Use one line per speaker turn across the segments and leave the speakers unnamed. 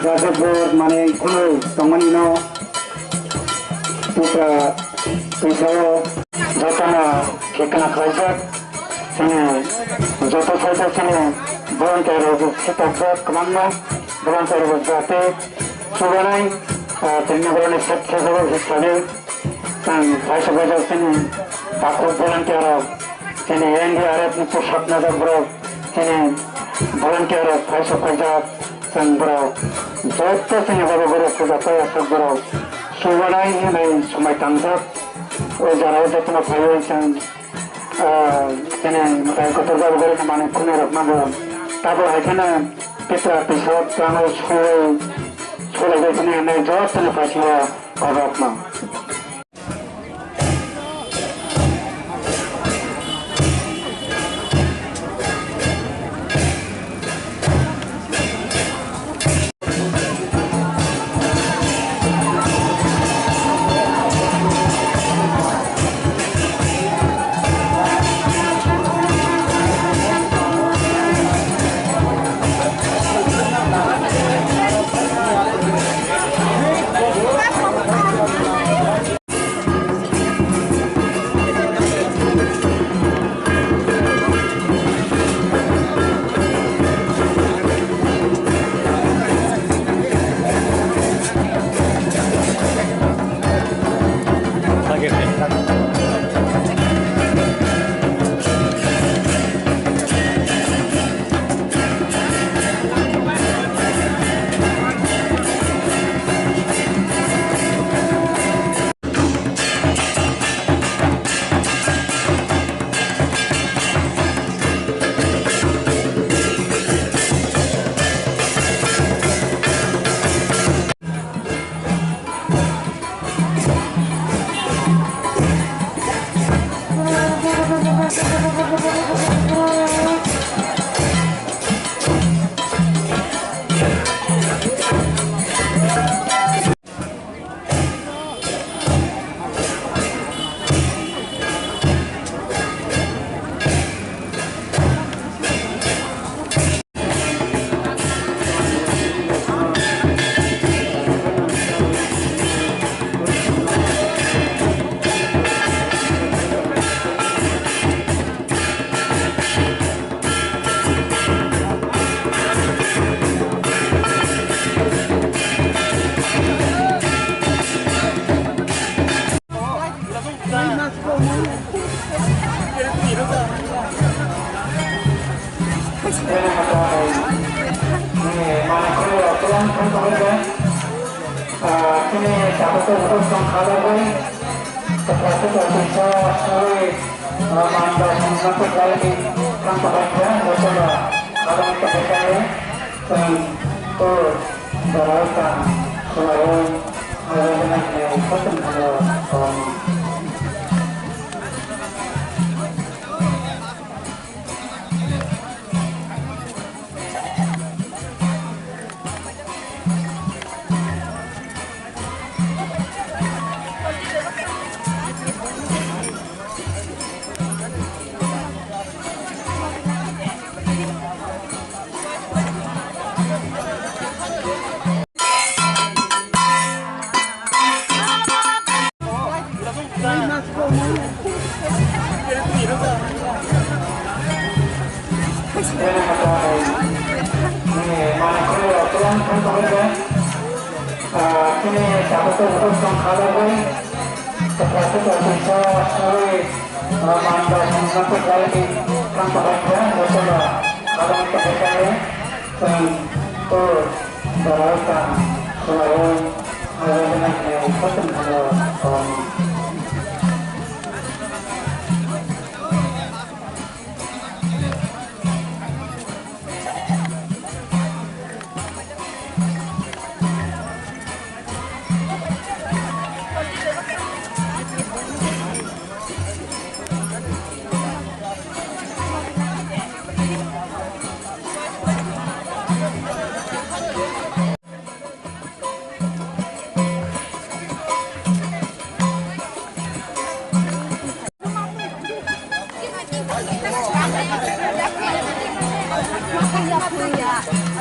Jagadpur mane kulo tongani no putra pisau jatana kekana kaisat sini jata saja sini volunteer setak kemanno volunteer jate subanai ternyata set sesuatu history kan kaisat saja sini takut volunteer sini NDRF ni pusat nada bro sini volunteer kaisat kaisat sang bro jotta sini boro sudah kaya bro subanai ini sumai tangkap jara jatna payo sang sini mutai kotor boro mana kuna rakma tabo hakana pitra pisot kano sekolah sini ini jotta ni pasiwa rakma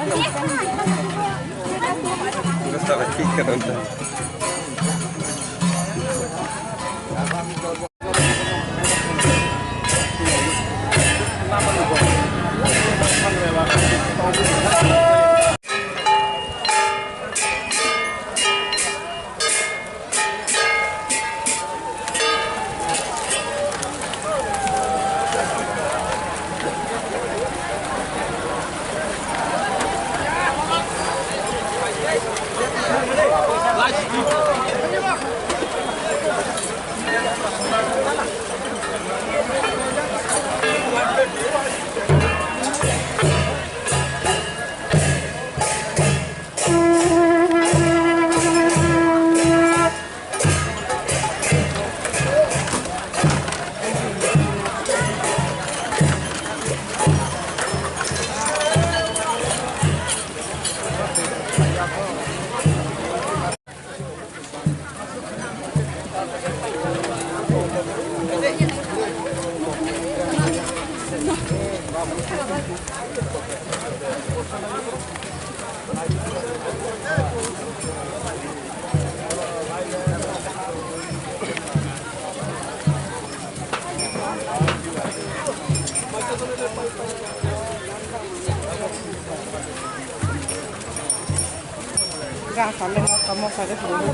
Gusto ka chicken unta.
Gak sampai kamu pada dulu.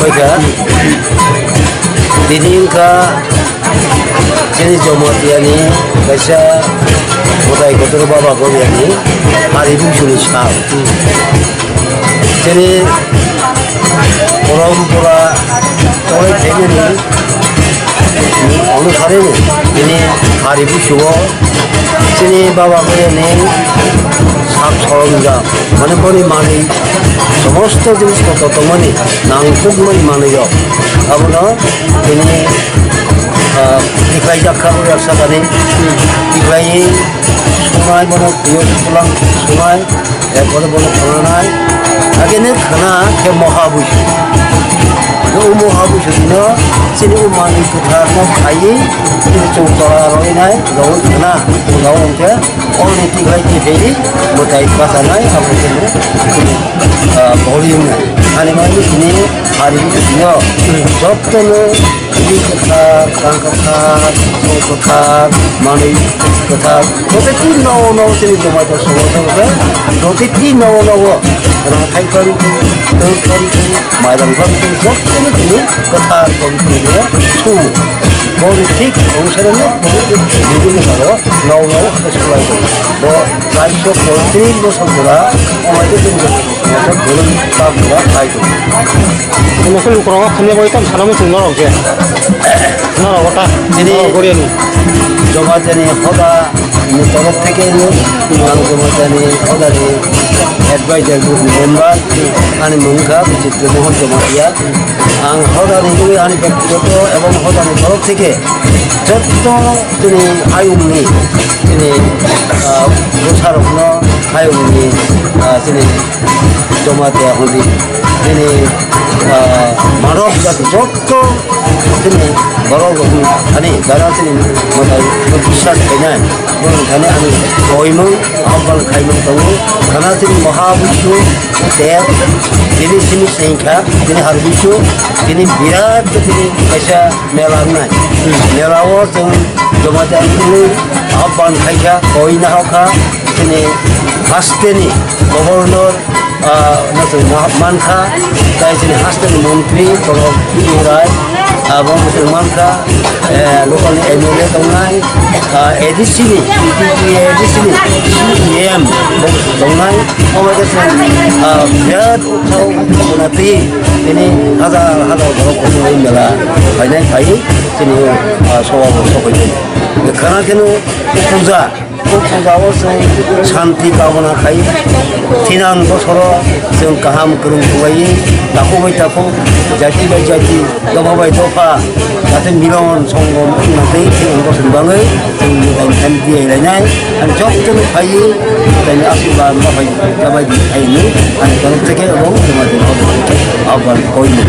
mereka didiinka sini jomatiani kaisa modai kotor baba goriani haribu suni sal sini পরম্পরা চলে ফেলেনি অনুসারে তিনি হারিবু শুভ তিনি বাবা করে নেই সাপ সরঞ্জাম মানে করে মানে সমস্ত জিনিসপত্র মানে নাংকুকময় মানে আপনার তিনি দিখাই যাক্ষা করে একসা জানি দিখাই সময় বলে প্রিয় সুতরাং সময় এরপরে বলে খানা নাই আগেনে খানা কে মহাবুষু মহাবুষুদিনো sini umani kutarno kayi ini cungtora roinai gaul kana gaul onke all niti gai ti beri mutai pasanai apu sini volume ani mani sini hari ini jottono ini kata kangkata kota mani kota proteti no sini tomato somoto ke proteti no karena kai kari maidang kari jottono sini kota kari 수 politik অনুসারে বিভিন্ন ভালো নৌ এক্সপ্লাইট 뭐 라이쇼 politik বসন্তরা আমাদের কিন্তু ধরুন কামরা খাইতো
মুখে লুকরাও খানে বইতাম সালামে সুন্দর হবে না ওটা
যিনি
করিয়ানি
জমাজানি হদা তরফ থেকে জমাজানি হদানি অ্যাডভাইজার গ্রুপ মেম্বার আনি মুখা বিচিত্র মোহন জমাতিয়া আং হদানি আনি ব্যক্তিগত এবং হদানি তরফ থেকে যত তিনি আয়ুমনি তিনি প্রসারগ্ন আয়ুমনি তিনি জমাতে হদি তিনি মানব জাতি যত তিনি বড় আনি যারা তিনি মোটাই বিশ্বাস খাইনাই ওখানে আমি বইমং আহ্বান খাইমং দङ karena তিনি মহাবিষ্ণু দেব তিনি সিনি সংখ্যা তিনি হারবিষ্ণু তিনি বিরাট তিনি কাইসা মেলা নাই মেলাও जों জমাজানি আহ্বান খাইছা কইনা হখা তিনি হাস্তেনি গভর্নর মানখা তাই তিনি হাস্তেনি মন্ত্রী তরফ রায় এবং মুসলমানরা লোকাল এমএলএ দंनाय एडिसिनि एडिसिनि सिएम दंनाय আমাদের বিরাট উৎসব মনাতে তিনি হাজার হাজার বড় মেলা ফাইনাল ফাই তিনি সভাপতি সবাই খানা কেন পূজা फुजाओ जों शान्ति कामना खायो थिनां बोसोराव जों गाहाम गोरोंखुबायो दाखुबाय थाखु जाति बाय जाति दफा बाय दफा जाहाथे मिलन संगम होननानै जों गसंबाङै जों मोजां बिलायनाय आरो जबजों फायो ओंखायनो आशीर्बाद बाहाय जाबायदि फायनो आरो तरफ থেকে এবং তোমাদের আহ্বান কইলো